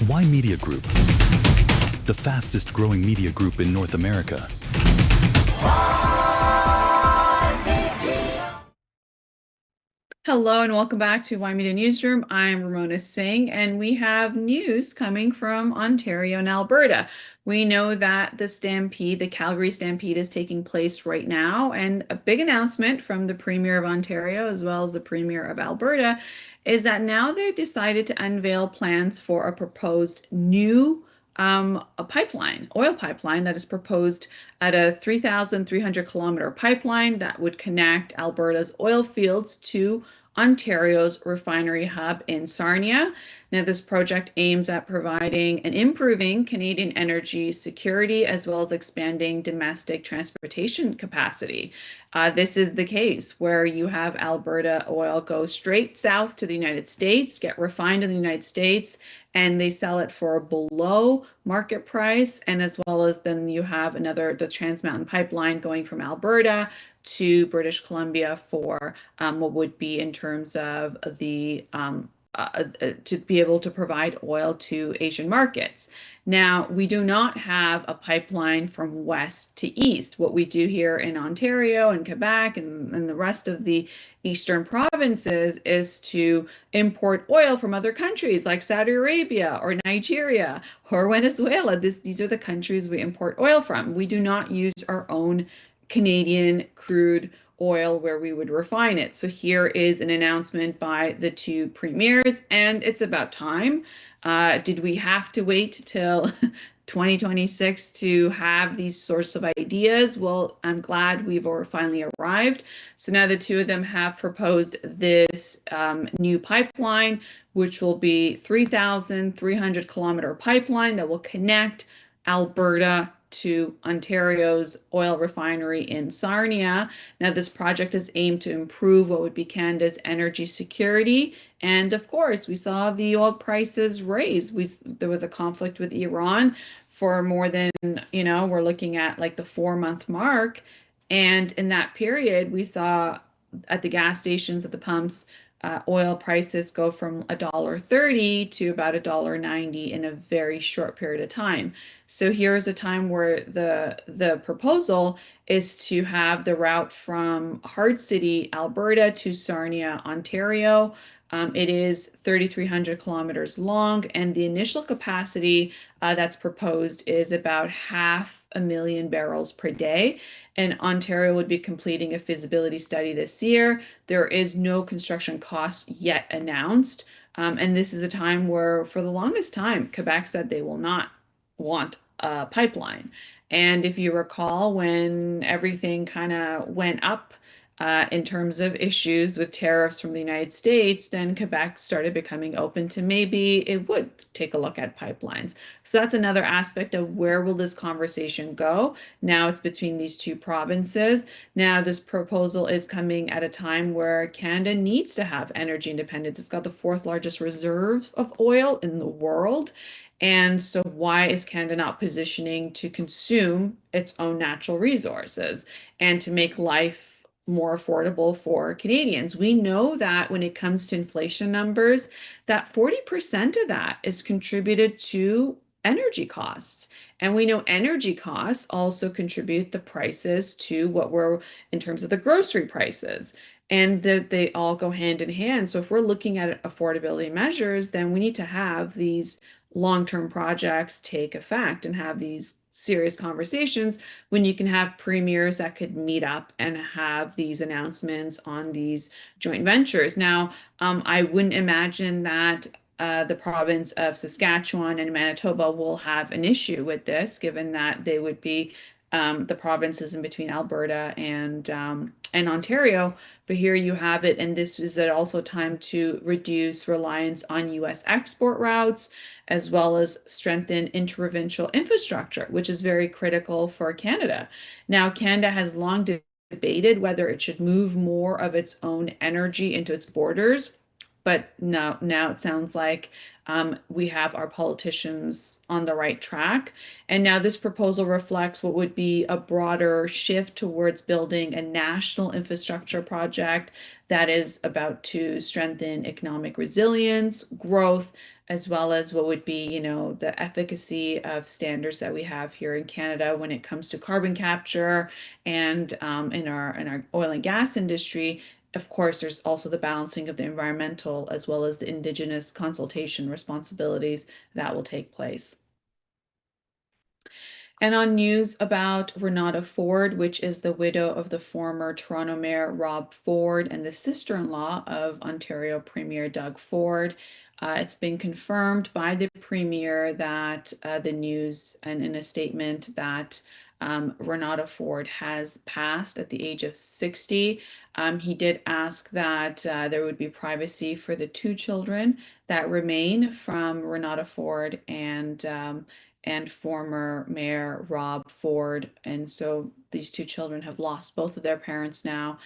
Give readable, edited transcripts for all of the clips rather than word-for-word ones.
Why Media Group? The fastest growing media group in North America. Hello and welcome back to Y Media Newsroom. I'm Ramona Singh, and we have news coming from Ontario and Alberta. We know that the Stampede, the Calgary Stampede, is taking place right now, and a big announcement from the Premier of Ontario as well as the Premier of Alberta is that now they've decided to unveil plans for a proposed new a pipeline, oil pipeline that is proposed at a 3,300-kilometer pipeline that would connect Alberta's oil fields to Ontario's refinery hub in Sarnia. Now, this project aims at providing and improving Canadian energy security as well as expanding domestic transportation capacity. This is the case where you have Alberta oil go straight south to the United States, get refined in the United States, and they sell it for below market price. And as well as then you have the Trans Mountain Pipeline going from Alberta to British Columbia for what would be in terms of to be able to provide oil to Asian markets. Now, we do not have a pipeline from west to east. What we do here in Ontario and Quebec and the rest of the eastern provinces is to import oil from other countries like Saudi Arabia or Nigeria or Venezuela. These are the countries we import oil from. We do not use our own Canadian crude oil where we would refine it. So here is an announcement by the two premiers, and it's about time. Did we have to wait till 2026 to have these sorts of ideas? Well, I'm glad we've finally arrived. So now the two of them have proposed this new pipeline, which will be 3,300-kilometer pipeline that will connect Alberta to Ontario's oil refinery in Sarnia. Now, this project is aimed to improve what would be Canada's energy security. And of course, we saw the oil prices raise. There was a conflict with Iran for more than, we're looking at like the 4-month mark. And in that period, we saw at the gas stations, at the pumps, oil prices go from $1.30 to about $1.90 in a very short period of time. So here's a time where the proposal is to have the route from Hardisty, Alberta to Sarnia, Ontario. It is 3,300 kilometers long, and the initial capacity that's proposed is about 500,000 barrels per day. And Ontario would be completing a feasibility study this year. There is no construction cost yet announced. And this is a time where, for the longest time, Quebec said they will not want a pipeline. And if you recall, when everything kind of went up in terms of issues with tariffs from the United States, then Quebec started becoming open to maybe it would take a look at pipelines. So that's another aspect of where will this conversation go. Now it's between these two provinces. Now this proposal is coming at a time where Canada needs to have energy independence. It's got the fourth largest reserves of oil in the world. And so why is Canada not positioning to consume its own natural resources and to make life more affordable for Canadians? We know that when it comes to inflation numbers, that 40% of that is contributed to energy costs. And we know energy costs also contribute the prices to what we're in terms of the grocery prices. And that they all go hand in hand. So if we're looking at affordability measures, then we need to have these long-term projects take effect and have these serious conversations when you can have premiers that could meet up and have these announcements on these joint ventures. Now, I wouldn't imagine that the province of Saskatchewan and Manitoba will have an issue with this, given that they would be the provinces in between Alberta and Ontario. But here you have it, and this is also time to reduce reliance on U.S. export routes, as well as strengthen interprovincial infrastructure, which is very critical for Canada. Now, Canada has long debated whether it should move more of its own energy into its borders. But now it sounds like we have our politicians on the right track. And now this proposal reflects what would be a broader shift towards building a national infrastructure project that is about to strengthen economic resilience, growth, as well as what would be, the efficacy of standards that we have here in Canada when it comes to carbon capture and in our oil and gas industry. Of course, there's also the balancing of the environmental as well as the Indigenous consultation responsibilities that will take place. And on news about Renata Ford, which is the widow of the former Toronto Mayor Rob Ford and the sister-in-law of Ontario Premier Doug Ford. It's been confirmed by the Premier that the news and in a statement that Renata Ford has passed at the age of 60. He did ask that there would be privacy for the two children that remain from Renata Ford and former Mayor Rob Ford. And so these two children have lost both of their parents now,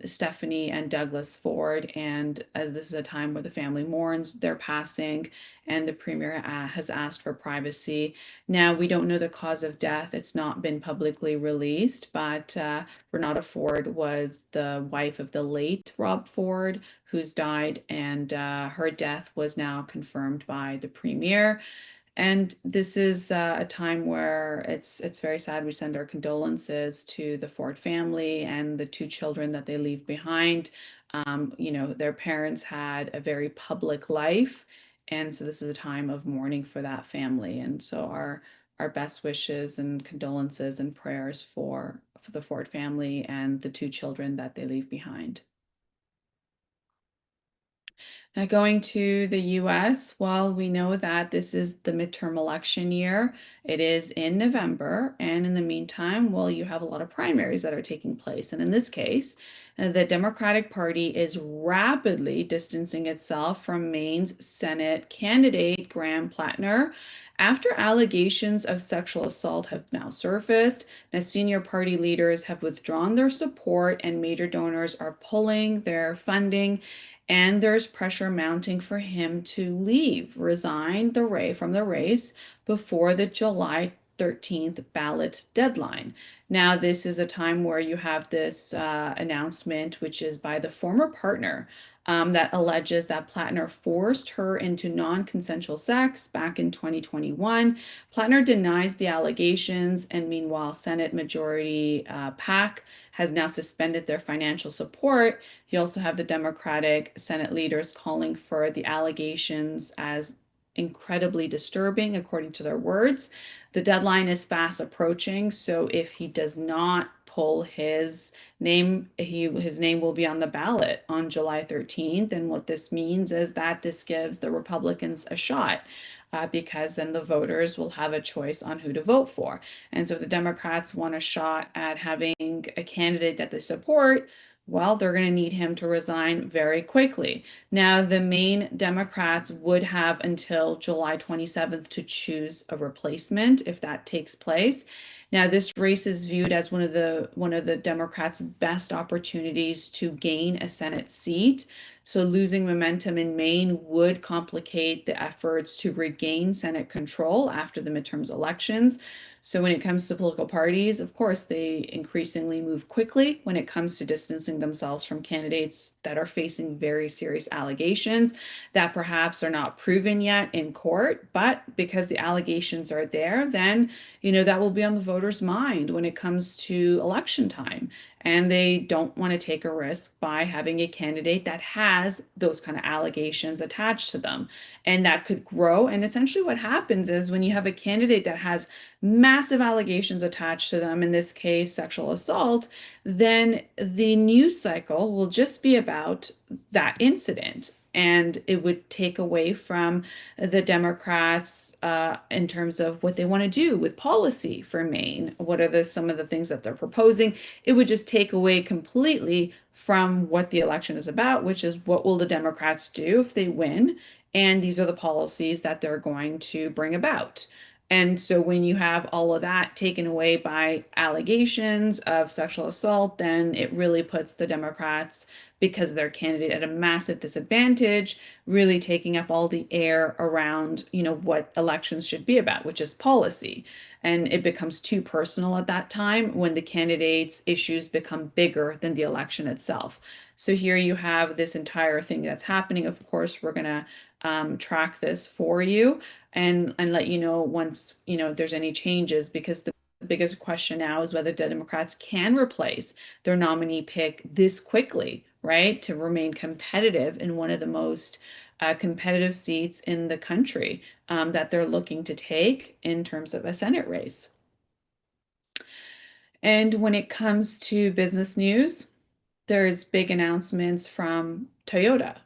Stephanie and Douglas Ford. And as this is a time where the family mourns their passing, and the Premier has asked for privacy. Now, we don't know the cause of death. It's not been publicly released, but Renata Ford was the wife of the late Rob Ford, who's died, and her death was now confirmed by the Premier. And this is a time where it's very sad. We send our condolences to the Ford family and the two children that they leave behind. Their parents had a very public life, and so this is a time of mourning for that family. And so our best wishes and condolences and prayers for the Ford family and the two children that they leave behind. Now, going to the US, well, we know that this is the midterm election year. It is in November. And in the meantime, well, you have a lot of primaries that are taking place. And in this case, the Democratic Party is rapidly distancing itself from Maine's Senate candidate, Graham Plattner, after allegations of sexual assault have now surfaced. Now, senior party leaders have withdrawn their support, and major donors are pulling their funding, and there's pressure mounting for him to resign from the race before the July 13th ballot deadline. Now, this is a time where you have this announcement, which is by the former partner, that alleges that Plattner forced her into non-consensual sex back in 2021. Plattner denies the allegations, and meanwhile, Senate Majority PAC has now suspended their financial support. You also have the Democratic Senate leaders calling for the allegations as incredibly disturbing, according to their words. The deadline is fast approaching, so if he does not pull his name, his name will be on the ballot on July 13th. And what this means is that this gives the Republicans a shot. Because then the voters will have a choice on who to vote for. And so if the Democrats want a shot at having a candidate that they support, well, they're going to need him to resign very quickly. Now, the Maine Democrats would have until July 27th to choose a replacement if that takes place. Now, this race is viewed as one of the Democrats' best opportunities to gain a Senate seat. So losing momentum in Maine would complicate the efforts to regain Senate control after the midterms elections. So when it comes to political parties, of course, they increasingly move quickly when it comes to distancing themselves from candidates that are facing very serious allegations that perhaps are not proven yet in court. But because the allegations are there, then, that will be on the voters' mind when it comes to election time. And they don't want to take a risk by having a candidate that has those kind of allegations attached to them. And that could grow. And essentially, what happens is when you have a candidate that has massive allegations attached to them, in this case, sexual assault, then the news cycle will just be about that incident. And it would take away from the Democrats in terms of what they want to do with policy for Maine. What are some of the things that they're proposing? It would just take away completely from what the election is about, which is what will the Democrats do if they win? And these are the policies that they're going to bring about. And so when you have all of that taken away by allegations of sexual assault, then it really puts the Democrats, because of their candidate, at a massive disadvantage, really taking up all the air around, what elections should be about, which is policy. And it becomes too personal at that time when the candidates' issues become bigger than the election itself. So here you have this entire thing that's happening. Of course, we're going to track this for you and let you know once, there's any changes, because the biggest question now is whether Democrats can replace their nominee pick this quickly, right? To remain competitive in one of the most competitive seats in the country that they're looking to take in terms of a Senate race. And when it comes to business news, there's big announcements from Toyota.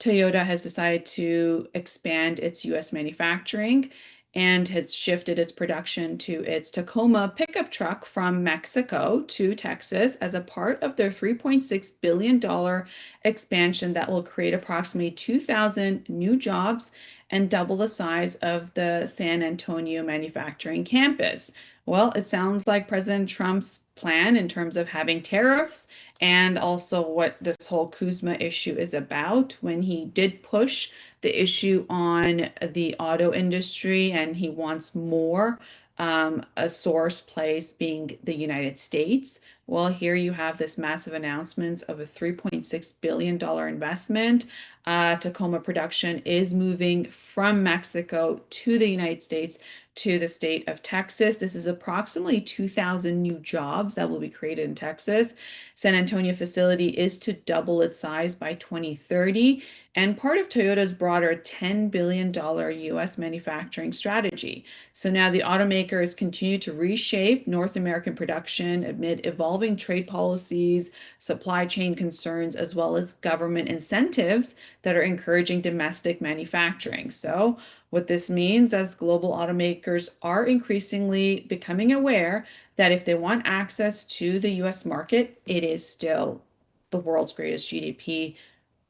Toyota has decided to expand its US manufacturing and has shifted its production to its Tacoma pickup truck from Mexico to Texas as a part of their $3.6 billion expansion that will create approximately 2,000 new jobs and double the size of the San Antonio manufacturing campus. Well, it sounds like President Trump's plan in terms of having tariffs and also what this whole Kuzma issue is about, when he did push the issue on the auto industry and he wants more a source place being the United States. Well, here you have this massive announcement of a $3.6 billion investment. Tacoma production is moving from Mexico to the United States, to the state of Texas. This is approximately 2,000 new jobs that will be created in Texas. San Antonio facility is to double its size by 2030 and part of Toyota's broader $10 billion US manufacturing strategy. So now the automakers continue to reshape North American production amid evolving trade policies, supply chain concerns, as well as government incentives that are encouraging domestic manufacturing. So what this means, as global automakers are increasingly becoming aware that if they want access to the US market, it is still the world's greatest GDP,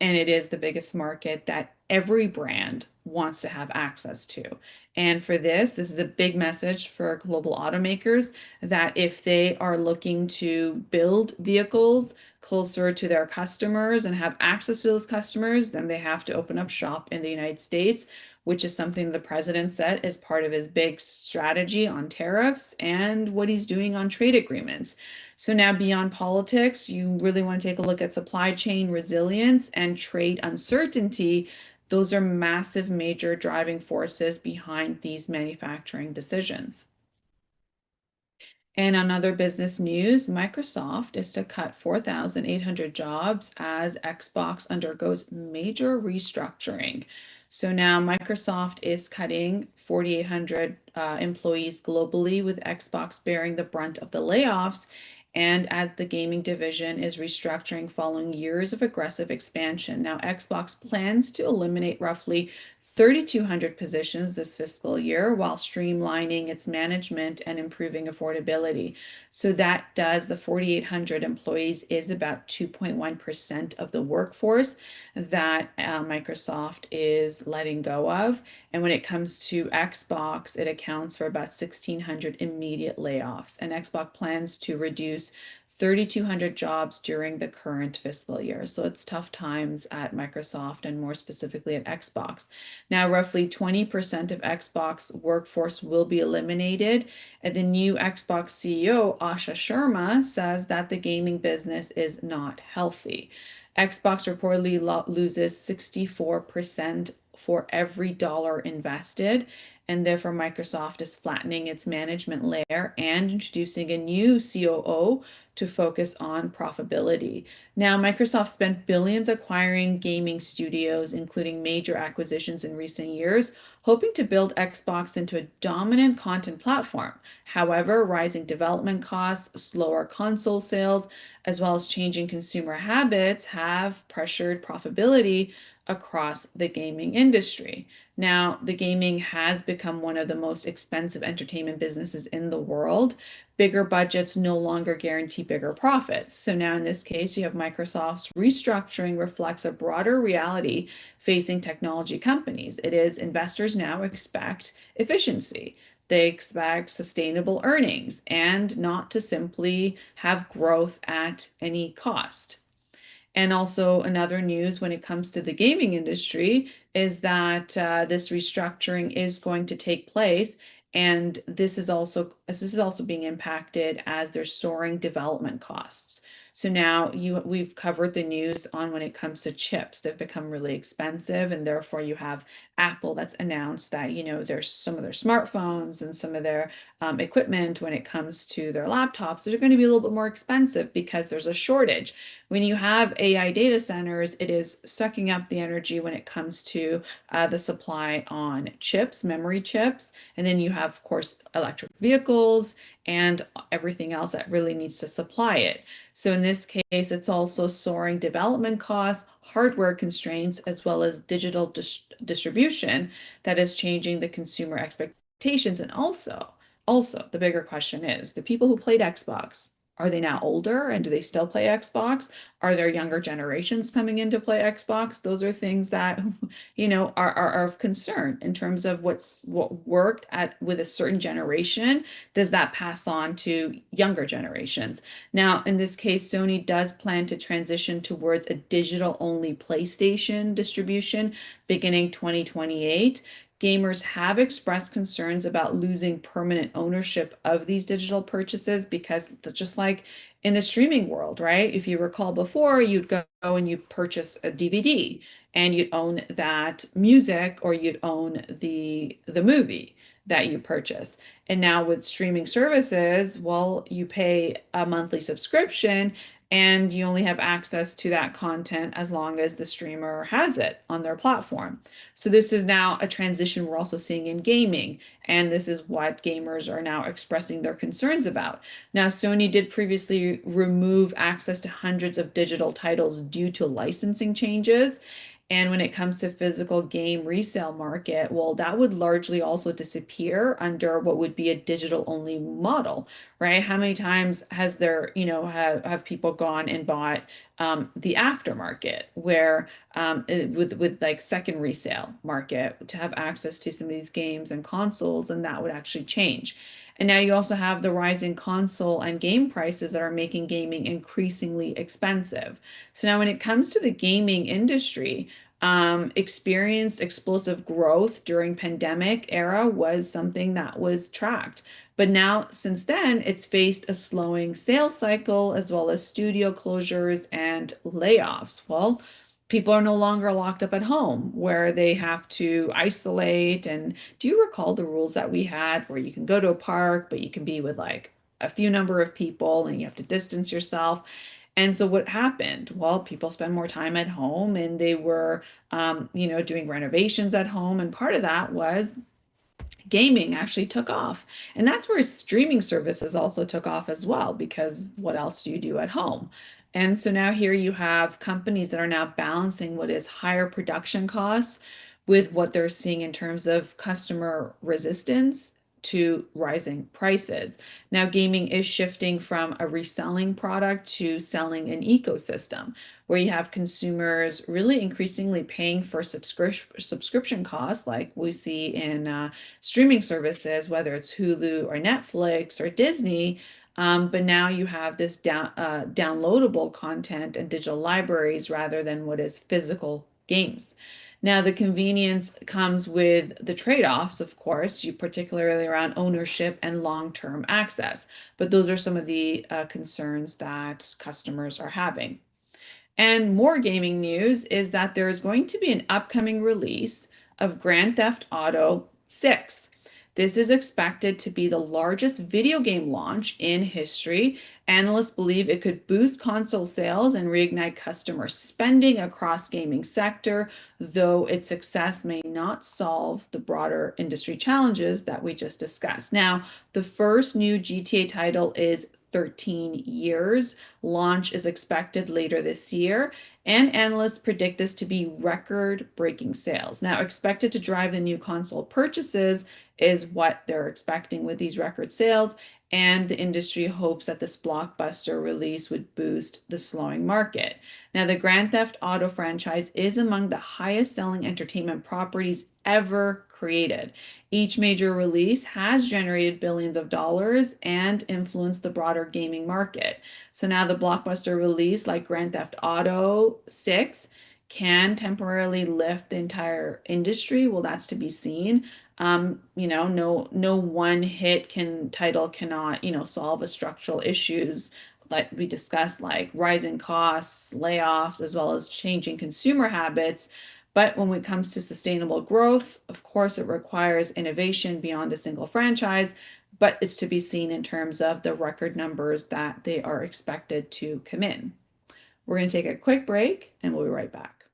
and it is the biggest market that every brand wants to have access to. And for this is a big message for global automakers that if they are looking to build vehicles closer to their customers and have access to those customers, then they have to open up shop in the United States, which is something the president said is part of his big strategy on tariffs and what he's doing on trade agreements. So now beyond politics, you really want to take a look at supply chain resilience and trade uncertainty. Those are massive, major driving forces behind these manufacturing decisions. And on other business news, Microsoft is to cut 4,800 jobs as Xbox undergoes major restructuring. So now Microsoft is cutting 4,800 employees globally, with Xbox bearing the brunt of the layoffs. And as the gaming division is restructuring following years of aggressive expansion. Now, Xbox plans to eliminate roughly 3,200 positions this fiscal year while streamlining its management and improving affordability. So that does, the 4,800 employees is about 2.1% of the workforce that Microsoft is letting go of. And when it comes to Xbox, it accounts for about 1,600 immediate layoffs. And Xbox plans to reduce 3,200 jobs during the current fiscal year. So it's tough times at Microsoft and more specifically at Xbox. Now, roughly 20% of Xbox workforce will be eliminated. And the new Xbox CEO, Asha Sharma, says that the gaming business is not healthy. Xbox reportedly loses 64% for every dollar invested, and therefore Microsoft is flattening its management layer and introducing a new COO to focus on profitability. Now, Microsoft spent billions acquiring gaming studios, including major acquisitions in recent years, hoping to build Xbox into a dominant content platform. However, rising development costs, slower console sales, as well as changing consumer habits have pressured profitability across the gaming industry. Now, the gaming has become one of the most expensive entertainment businesses in the world. Bigger budgets no longer guarantee bigger profits. So now in this case, you have Microsoft's restructuring reflects a broader reality facing technology companies. It is investors now expect efficiency. They expect sustainable earnings and not to simply have growth at any cost. And also another news when it comes to the gaming industry is that this restructuring is going to take place, and this is also being impacted as there's soaring development costs. So now we've covered the news on when it comes to chips. They've become really expensive, and therefore you have Apple that's announced that, there's some of their smartphones and some of their equipment when it comes to their laptops that are going to be a little bit more expensive because there's a shortage. When you have AI data centers, it is sucking up the energy when it comes to the supply on chips, memory chips, and then you have, of course, electric vehicles and everything else that really needs to supply it. So in this case, it's also soaring development costs, hardware constraints, as well as digital distribution that is changing the consumer expectations. And also the bigger question is the people who played Xbox, are they now older and do they still play Xbox? Are there younger generations coming in to play Xbox? Those are things that, are of concern in terms of what worked at with a certain generation. Does that pass on to younger generations? Now, in this case, Sony does plan to transition towards a digital only PlayStation distribution beginning 2028. Gamers have expressed concerns about losing permanent ownership of these digital purchases because just like in the streaming world, right? If you recall before, you'd go and you purchase a DVD and you'd own that music or you'd own the movie that you purchase. And now with streaming services, well, you pay a monthly subscription and you only have access to that content as long as the streamer has it on their platform. So this is now a transition we're also seeing in gaming, and this is what gamers are now expressing their concerns about. Now, Sony did previously remove access to hundreds of digital titles due to licensing changes. And when it comes to physical game resale market, well, that would largely also disappear under what would be a digital only model, right? How many times has there, have people gone and bought the aftermarket where with like second resale market to have access to some of these games and consoles, and that would actually change. And now you also have the rising console and game prices that are making gaming increasingly expensive. So now when it comes to the gaming industry, experienced explosive growth during pandemic era was something that was tracked. But now, since then, it's faced a slowing sales cycle as well as studio closures and layoffs. Well, people are no longer locked up at home where they have to isolate. And do you recall the rules that we had where you can go to a park, but you can be with like a few number of people and you have to distance yourself? And so what happened? Well, people spend more time at home and they were, doing renovations at home. And part of that was gaming actually took off. And that's where streaming services also took off as well, because what else do you do at home? And so now here you have companies that are now balancing what is higher production costs with what they're seeing in terms of customer resistance to rising prices. Now, gaming is shifting from a reselling product to selling an ecosystem where you have consumers really increasingly paying for subscription costs, like we see in streaming services, whether it's Hulu or Netflix or Disney. But now you have this downloadable content and digital libraries rather than what is physical games. Now, the convenience comes with the trade-offs, of course, you particularly around ownership and long-term access. But those are some of the concerns that customers are having. And more gaming news is that there is going to be an upcoming release of Grand Theft Auto 6. This is expected to be the largest video game launch in history. Analysts believe it could boost console sales and reignite customer spending across gaming sector, though its success may not solve the broader industry challenges that we just discussed. Now, the first new GTA title is 13 years. Launch is expected later this year, and analysts predict this to be record-breaking sales. Now, expected to drive the new console purchases is what they're expecting with these record sales, and the industry hopes that this blockbuster release would boost the slowing market. Now, the Grand Theft Auto franchise is among the highest-selling entertainment properties ever created. Each major release has generated billions of dollars and influenced the broader gaming market. So now the blockbuster release like Grand Theft Auto 6 can temporarily lift the entire industry. Well, that's to be seen. No one hit title cannot, solve a structural issues like we discussed, like rising costs, layoffs, as well as changing consumer habits. But when it comes to sustainable growth, of course, it requires innovation beyond a single franchise, but it's to be seen in terms of the record numbers that they are expected to come in. We're going to take a quick break and we'll be right back.